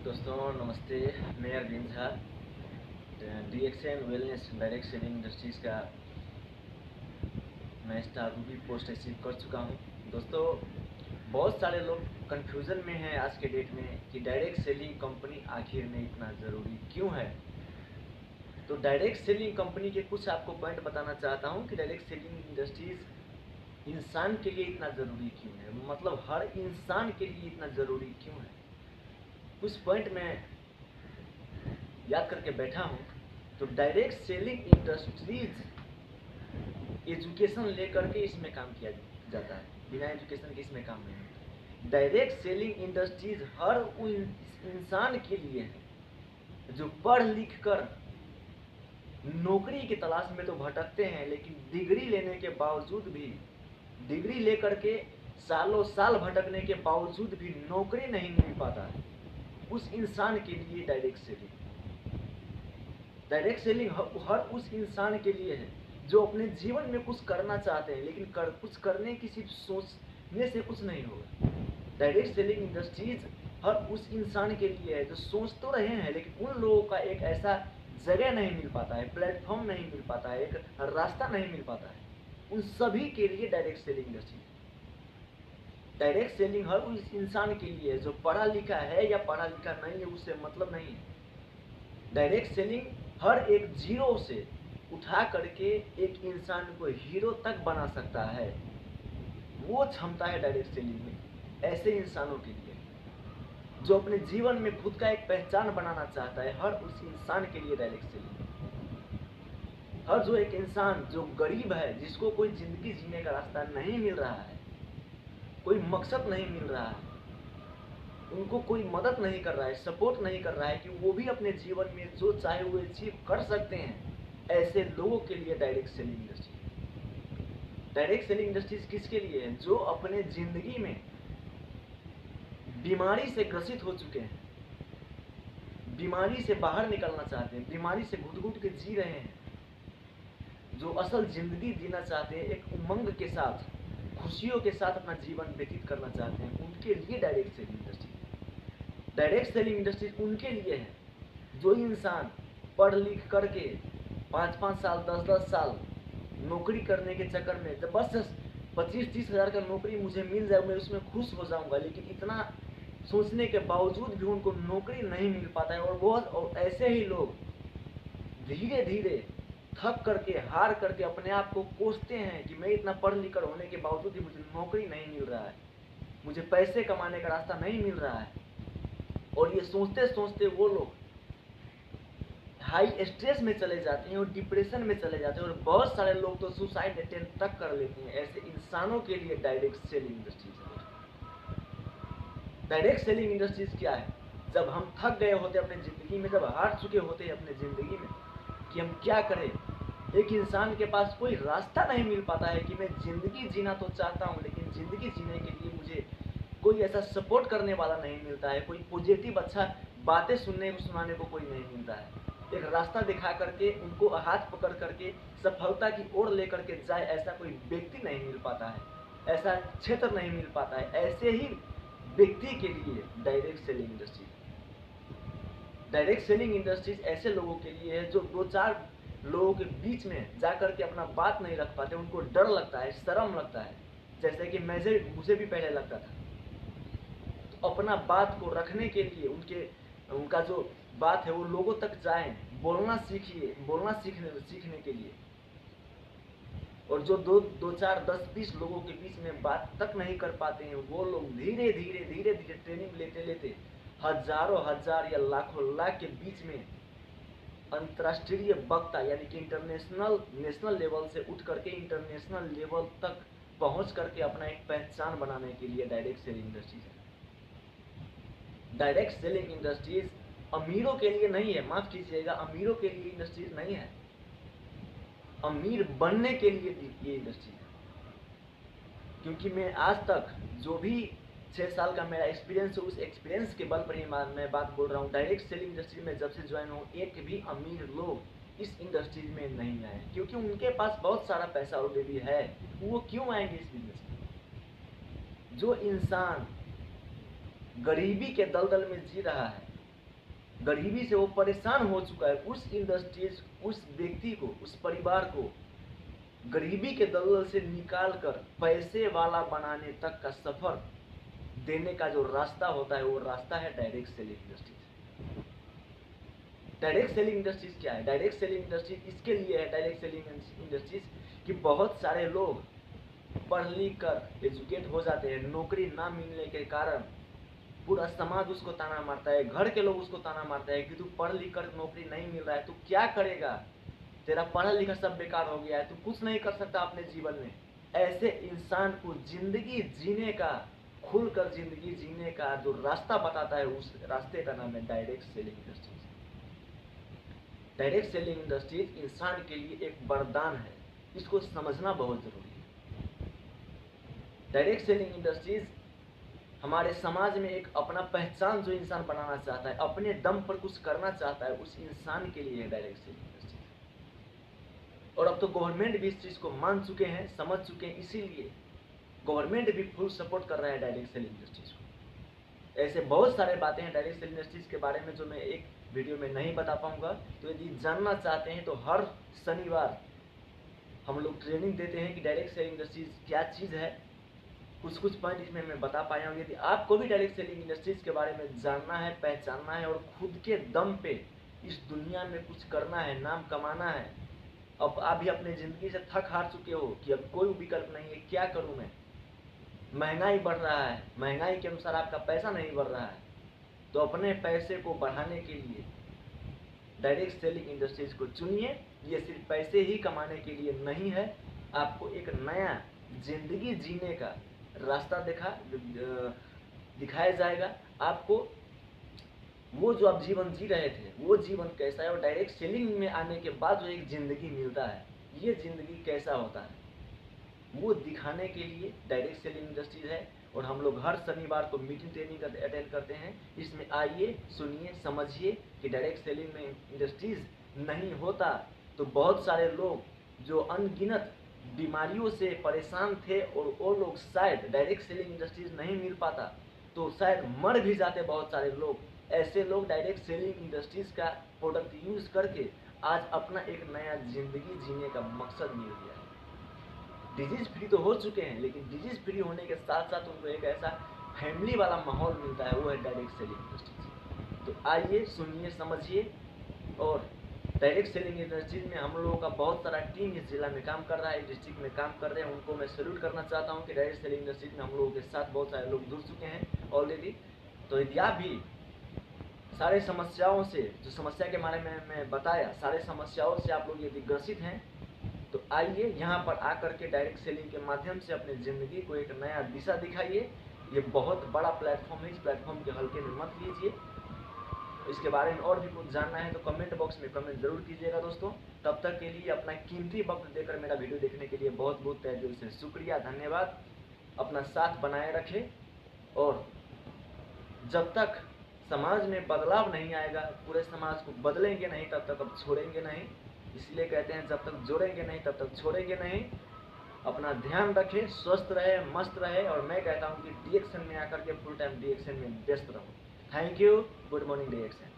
दोस्तों नमस्ते। मैं Arvind Jha DXN wellness direct selling industries का मैं स्टार भी पोस्ट रिसीव कर चुका हूं। दोस्तों बहुत सारे लोग कंफ्यूजन में हैं आज के डेट में कि डायरेक्ट सेलिंग कंपनी आखिर में इतना ज़रूरी क्यों है। तो डायरेक्ट सेलिंग कंपनी के कुछ आपको पॉइंट बताना चाहता हूं कि डायरेक्ट सेलिंग इंडस्ट्रीज़ इंसान के लिए इतना ज़रूरी क्यों है, मतलब हर इंसान के लिए इतना ज़रूरी क्यों है। कुछ पॉइंट में याद करके बैठा हूँ। तो डायरेक्ट सेलिंग इंडस्ट्रीज एजुकेशन लेकर के इसमें काम किया जाता है, बिना एजुकेशन के इसमें काम नहीं होता। डायरेक्ट सेलिंग इंडस्ट्रीज हर उस इंसान के लिए है जो पढ़ लिख कर नौकरी की तलाश में तो भटकते हैं, लेकिन डिग्री लेने के बावजूद भी, डिग्री लेकर के सालों साल भटकने के बावजूद भी नौकरी नहीं मिल पाता है। उस इंसान के लिए डायरेक्ट सेलिंग हर उस इंसान के लिए है जो अपने जीवन में कुछ करना चाहते हैं, लेकिन कुछ करने की सिर्फ सोचने से कुछ नहीं होगा। डायरेक्ट सेलिंग इंडस्ट्रीज हर उस इंसान के लिए है जो सोच तो रहे हैं, लेकिन उन लोगों का एक ऐसा जगह नहीं मिल पाता है, प्लेटफॉर्म नहीं मिल पाता है, एक रास्ता नहीं मिल पाता है। उन सभी के लिए direct selling industries, direct selling हर उस इंसान के लिए है जो पढ़ा लिखा है या पढ़ा लिखा नहीं है, उससे मतलब नहीं है। डायरेक्ट सेलिंग हर एक जीरो से उठा करके एक इंसान को हीरो तक बना सकता है, वो क्षमता है डायरेक्ट सेलिंग में। ऐसे इंसानों के लिए जो अपने जीवन में खुद का एक पहचान बनाना चाहता है, हर उस इंसान के लिए डायरेक्ट सेलिंग। हर जो एक इंसान जो गरीब है, जिसको कोई जिंदगी जीने का रास्ता नहीं मिल रहा है, कोई मकसद नहीं मिल रहा है, उनको कोई मदद नहीं कर रहा है, सपोर्ट नहीं कर रहा है कि वो भी अपने जीवन में जो चाहे वो अचीव कर सकते हैं, ऐसे लोगों के लिए direct selling industry. Direct selling industries किसके लिए है? जो अपने जिंदगी में बीमारी से ग्रसित हो चुके हैं, बीमारी से बाहर निकलना चाहते हैं, बीमारी से घुट घुट के जी रहे हैं, जो असल जिंदगी जीना चाहते हैं, एक उमंग के साथ, खुशियों के साथ अपना जीवन व्यतीत करना चाहते हैं, उनके लिए direct selling industry. Direct selling industries उनके लिए है जो इंसान पढ़ लिख करके 5-5 साल 10-10 साल नौकरी करने के चक्कर में जब बस 25-30 हज़ार का नौकरी मुझे मिल जाए, मैं उसमें खुश हो जाऊंगा, लेकिन इतना सोचने के बावजूद भी उनको नौकरी नहीं मिल पाता है। और ऐसे ही लोग धीरे धीरे थक करके, हार करके अपने आप को कोसते हैं कि मैं इतना पढ़ लिख कर होने के बावजूद भी मुझे नौकरी नहीं मिल रहा है, मुझे पैसे कमाने का रास्ता नहीं मिल रहा है। और ये सोचते सोचते वो लोग हाई स्ट्रेस में चले जाते हैं और डिप्रेशन में चले जाते हैं, और बहुत सारे लोग तो सुसाइड अटेम्प्ट तक कर लेते हैं। ऐसे इंसानों के लिए डायरेक्ट सेलिंग इंडस्ट्रीज है। डायरेक्ट सेलिंग इंडस्ट्रीज क्या है? जब हम थक गए होते अपने ज़िंदगी में, जब हार चुके होते हैं अपने ज़िंदगी में कि हम क्या करें, एक इंसान के पास कोई रास्ता नहीं मिल पाता है कि मैं ज़िंदगी जीना तो चाहता हूँ, लेकिन ज़िंदगी जीने के लिए मुझे कोई ऐसा सपोर्ट करने वाला नहीं मिलता है, कोई पॉजिटिव अच्छा बातें सुनाने को कोई नहीं मिलता है, एक रास्ता दिखा करके उनको हाथ पकड़ करके सफलता की ओर लेकर के जाए, ऐसा कोई व्यक्ति नहीं मिल पाता है, ऐसा क्षेत्र नहीं मिल पाता है। ऐसे ही व्यक्ति के लिए direct selling industry, direct selling industries ऐसे लोगों के लिए है जो 2-4 लोगों के बीच में जाकर के अपना बात नहीं रख पाते, उनको डर लगता है, शर्म लगता है, जैसे कि मुझे भी पहले लगता था। तो अपना बात को रखने के लिए उनका जो बात है वो लोगों तक जाए, बोलना सीखने के लिए। और जो 2-4-10-20 लोगों के बीच में बात तक नहीं कर पाते हैं, वो लोग धीरे धीरे ट्रेनिंग लेते लेते हजारों हजार या लाखों लाख के बीच में अंतर्राष्ट्रीय वक्ता यानी कि नेशनल लेवल से उठ करके इंटरनेशनल लेवल तक पहुंच करके अपना एक पहचान बनाने के लिए डायरेक्ट सेलिंग इंडस्ट्रीज है। डायरेक्ट सेलिंग इंडस्ट्रीज अमीरों के लिए नहीं है, माफ कीजिएगा, अमीरों के लिए इंडस्ट्रीज नहीं है, अमीर बनने के लिए ये इंडस्ट्री है। क्योंकि मैं आज तक जो भी 6 साल का मेरा एक्सपीरियंस है, उस एक्सपीरियंस के बल पर ही मैं बात बोल रहा हूँ। डायरेक्ट सेलिंग इंडस्ट्री में जब से ज्वाइन हूँ, एक भी अमीर लोग इस इंडस्ट्रीज में नहीं आए, क्योंकि उनके पास बहुत सारा पैसा ऑलरेडी है। वो क्यों आएंगे इस बिजनेस में? जो इंसान गरीबी के दलदल में जी रहा है, गरीबी से वो परेशान हो चुका है, उस इंडस्ट्रीज, उस व्यक्ति को, उस परिवार को गरीबी के दलदल से निकाल कर पैसे वाला बनाने तक का सफर देने का जो रास्ता होता है वो रास्ता है direct selling industries. Direct selling industries क्या है? डायरेक्ट सेलिंग इंडस्ट्रीज इसके लिए है, डायरेक्ट सेलिंग इंडस्ट्रीज कि बहुत सारे लोग पढ़ लिख कर एजुकेट हो जाते हैं, नौकरी ना मिलने के कारण पूरा समाज उसको ताना मारता है, घर के लोग उसको ताना मारते हैं कि तू पढ़ लिख कर नौकरी नहीं मिल रहा है, तू क्या करेगा, तेरा पढ़ा लिखा सब बेकार हो गया है, तू कुछ नहीं कर सकता अपने जीवन में। ऐसे इंसान को जिंदगी जीने का, खुलकर जिंदगी जीने का जो रास्ता बताता है, उस रास्ते का नाम है direct selling industries. Direct selling industries इंसान के लिए एक वरदान है, इसको समझना बहुत जरूरी है। डायरेक्ट सेलिंग इंडस्ट्रीज हमारे समाज में एक अपना पहचान जो इंसान बनाना चाहता है, अपने दम पर कुछ करना चाहता है, उस इंसान के लिए डायरेक्ट सेलिंग इंडस्ट्रीज। और अब तो गवर्नमेंट भी इस चीज को मान चुके हैं, समझ चुके हैं, इसीलिए गवर्नमेंट भी फुल सपोर्ट कर रहा है डायरेक्ट सेलिंग इंडस्ट्रीज को। ऐसे बहुत सारे बातें हैं डायरेक्ट सेलिंग इंडस्ट्रीज के बारे में जो मैं एक वीडियो में नहीं बता पाऊंगा। तो यदि जानना चाहते हैं तो हर शनिवार हम लोग ट्रेनिंग देते हैं कि डायरेक्ट सेलिंग इंडस्ट्रीज क्या चीज़ है। कुछ पॉइंट इसमें मैं बता पाया हूँ। यदि आपको भी डायरेक्ट सेलिंग इंडस्ट्रीज के बारे में जानना है, पहचानना है और खुद के दम पे इस दुनिया में कुछ करना है, नाम कमाना है, अब आप भी अपने ज़िंदगी से थक हार चुके हो कि अब कोई विकल्प नहीं है, क्या करूँ मैं, महंगाई बढ़ रहा है, महंगाई के अनुसार आपका पैसा नहीं बढ़ रहा है, तो अपने पैसे को बढ़ाने के लिए डायरेक्ट सेलिंग इंडस्ट्रीज को चुनिए। ये सिर्फ पैसे ही कमाने के लिए नहीं है, आपको एक नया जिंदगी जीने का रास्ता दिखाया जाएगा। आपको वो जो आप जीवन जी रहे थे वो जीवन कैसा है, और डायरेक्ट सेलिंग में आने के बाद जो एक ज़िंदगी मिलता है, ये ज़िंदगी कैसा होता है, वो दिखाने के लिए डायरेक्ट सेलिंग इंडस्ट्रीज है। और हम लोग हर शनिवार को मीटिंग ट्रेनिंग अटेंड करते हैं। इसमें आइए, सुनिए, समझिए कि डायरेक्ट सेलिंग में इंडस्ट्रीज नहीं होता तो बहुत सारे लोग जो अनगिनत बीमारियों से परेशान थे और वो लोग शायद डायरेक्ट सेलिंग इंडस्ट्रीज नहीं मिल पाता तो शायद मर भी जाते बहुत सारे लोग। ऐसे लोग डायरेक्ट सेलिंग इंडस्ट्रीज का प्रोडक्ट यूज करके आज अपना एक नया जिंदगी जीने का मकसद मिल गया है। डिजीज फ्री तो हो चुके हैं, लेकिन डिजीज फ्री होने के साथ साथ उनको एक ऐसा फैमिली वाला माहौल मिलता है, वो है डायरेक्ट सेलिंग इंडस्ट्रीज। तो आइए, सुनिए, समझिए। और डायरेक्ट सेलिंग इंडस्ट्रीज में हम लोगों का बहुत सारा टीम इस जिला में काम कर रहा है, डिस्ट्रिक्ट में काम कर रहे हैं, उनको मैं सैल्यूट करना चाहता हूँ कि डायरेक्ट सेलिंग इंडस्ट्रीज में हम लोगों के साथ बहुत सारे लोग जुड़ चुके हैं ऑलरेडी। तो यदि आप भी सारे समस्याओं से, जो समस्या के बारे में मैं बताया, सारे समस्याओं से आप लोग यदि ग्रसित हैं तो आइए यहाँ पर आकर के डायरेक्ट सेलिंग के माध्यम से अपनी ज़िंदगी को एक नया दिशा दिखाइए। ये बहुत बड़ा प्लेटफॉर्म है, इस प्लेटफॉर्म के हल्के में मत लीजिए। इसके बारे में और भी कुछ जानना है तो कमेंट बॉक्स में कमेंट जरूर कीजिएगा दोस्तों। तब तक के लिए अपना कीमती वक्त देकर मेरा वीडियो देखने के लिए बहुत बहुत तहे दिल से शुक्रिया, धन्यवाद। अपना साथ बनाए रखें, और जब तक समाज में बदलाव नहीं आएगा, पूरे समाज को बदलेंगे नहीं, तब तक अब छोड़ेंगे नहीं। इसलिए कहते हैं जब तक जोड़ेंगे नहीं तब तक छोड़ेंगे नहीं। अपना ध्यान रखें, स्वस्थ रहे, मस्त रहे, और मैं कहता हूं कि डी एक्शन में आकर के फुल टाइम डी एक्शन में व्यस्त रहो। Thank you, good morning D action.